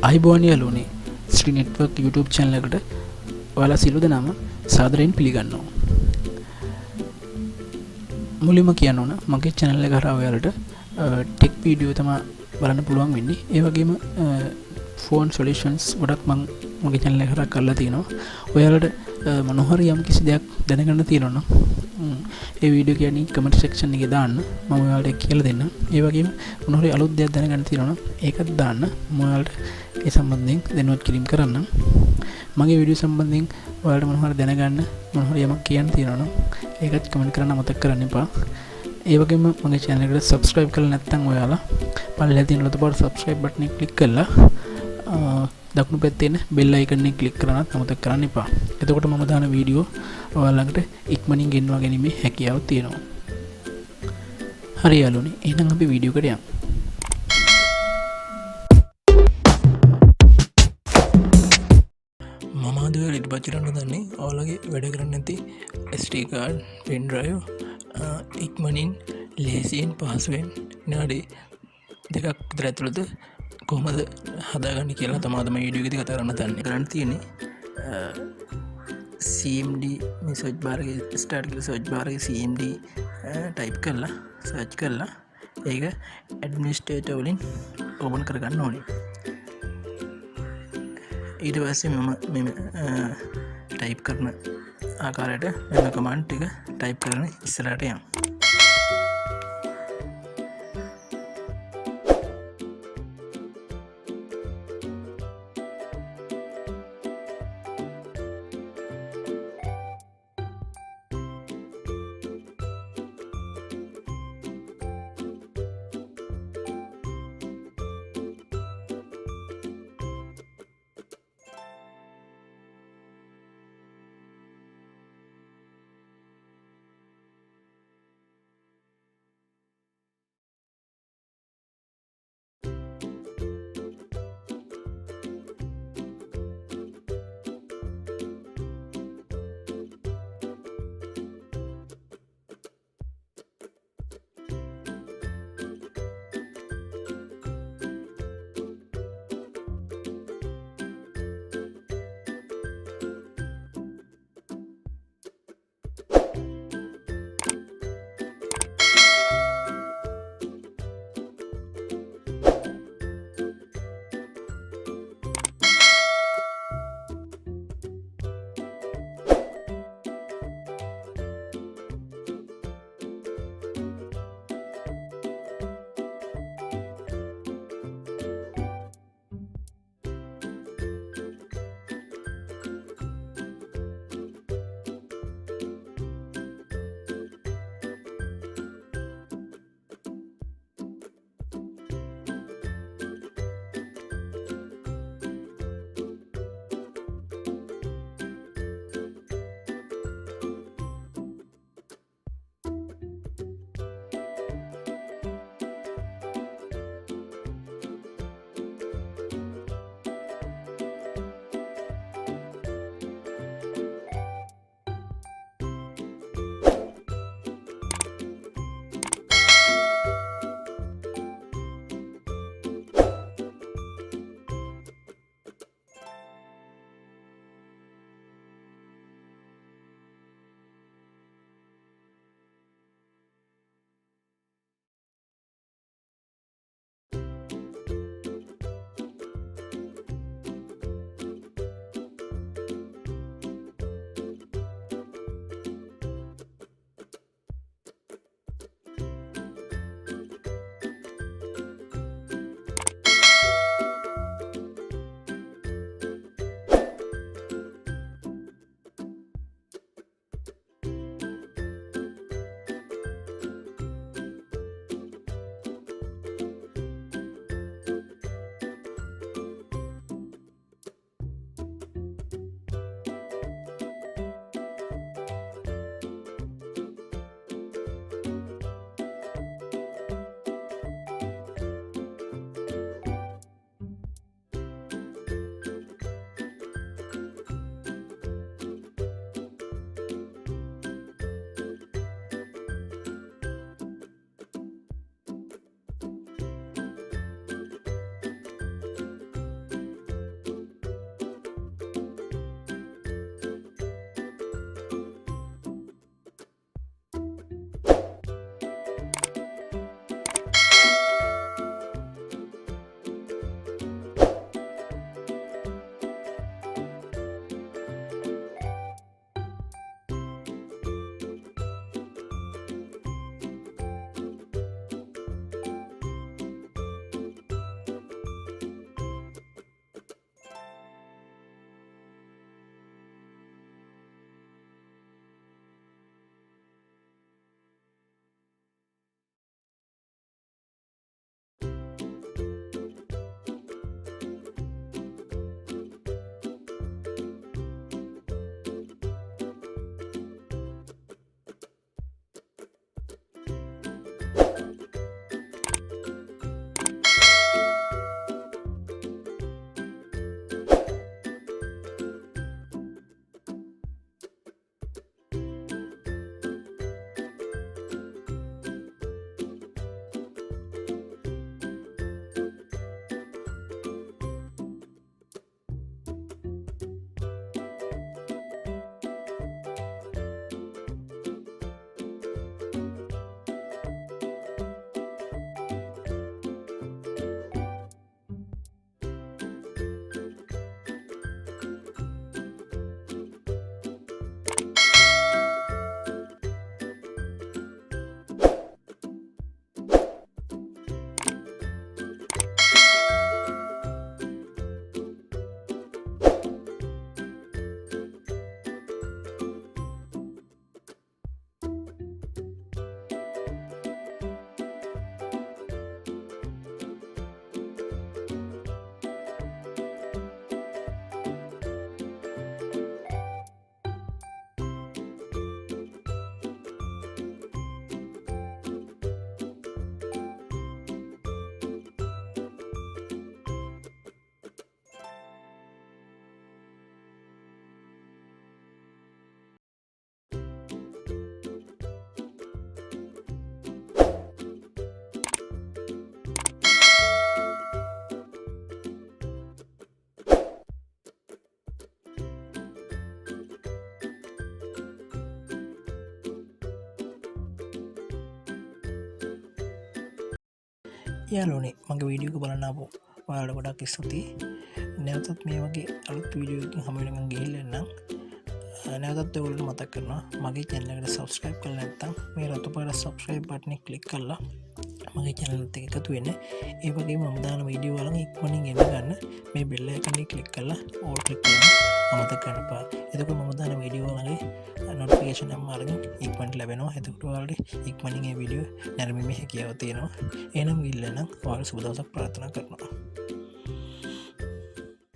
අයිබෝන් යාළුවනේ ශ්‍රී network YouTube channel එකට ඔයාලා සියලු දෙනාම සාදරයෙන් පිළිගන්නවා. මුලින්ම කියන්න ඕන මගේ channel එක හරහා ඔයාලට ටෙක් වීඩියෝ තමයි බලන්න පුළුවන් වෙන්නේ. ඒ වගේම phone solutions ගොඩක් මම මගේ channel එක හරහා කරලා තිනවා. ඔයාලට මොන හරි යම් කිසි දෙයක් දැනගන්න තියෙනවා නම් ඒ වීඩියෝ කියන්නේ comment section එකේ දාන්න මම ඔයාලට කියලා දෙන්නම්. ඒ වගේම මොන හරි අලුත් දෙයක් දැනගන්න තියෙනවා නම් ඒකත් දාන්න මම ඔයාලට ඒ සම්බන්ධයෙන් දැනුවත් කිරීම කරන්නම්. මගේ වීඩියෝ සම්බන්ධයෙන් ඔයාලට මොන හරි දැනගන්න මොන හරි යමක් කියන්න තියෙනවා නම් ඒකත් comment කරන්න අමතක කරන්න එපා. ඒ වගේම මගේ channel එකට subscribe කරලා නැත්නම් ඔයාලා පල්ලෙහා තියෙන ලොකු පාට subscribe button එක click කරලා දකුණු පැත්තේ තියෙන bell icon එක click කරන්නත් අමතක කරන්න එපා. එතකොට මම දාන වීඩියෝ ඔයාලට ඉක්මනින් ගෙන්වා ගැනීමේ හැකියාව තියෙනවා. හරි යාළුවනේ එහෙනම් අපි වීඩියෝ එකට යමු. මම අද ඔයාලට ඉදිරිපත් කරන්න ඔයාලගේ වැඩ කරන්න නැති SD card pen drive ඉක්මනින් ලේසියෙන් පහසුවෙන් විනාඩි දෙකක් විතර ඇතුළත කොහොමද හදාගන්න කියලා තමයි මේ වීඩියෝ එකේදී කතා කරන්න තියෙන්නේ. CMD මේ search bar එකේ start කරලා search bar එකේ CMD type කරලා search කරලා ඒක administrator වලින් open කරගන්න ඕනේ. ඊට පස්සේ මම type කරන ආකාරයට මෙන්න command ටික type කරන ඉස්සරහට යන්න. යාලුවනේ මගේ වීඩියෝක බලන්න ආපු ඔයාලට ගොඩක් ස්තුතියි. නැවතත් මේ වගේ අලුත් වීඩියෝ එකකින් හමු වෙනකන් ගිහිල්ලා නැවතත් ඔයගොල්ලෝ මතක් කරනවා මගේ channel එකට subscribe කරලා නැත්නම් මේ රතු පාට subscribe button එක click කරලා මගේ channel එකට එකතු වෙන්න. ඒ වගේම මම දාන වීඩියෝ වලින් ඉක්මනින් එන්න ගන්න මේ bell icon එක click කරලා all click කරන්න අමතක කරන්න එපා. එතකොට මම දාන වීඩියෝ වලගේ notification එක මාර්ගෙන් ඉක්මනට ලැබෙනවා. එතකොට ඔයාලට ඉක්මනින් මේ වීඩියෝ නැරඹීමේ හැකියාව තියෙනවා. එහෙනම් ගිහිල්ලා නම් ඔයාලට සුබ දවසක් ප්‍රාර්ථනා කරනවා.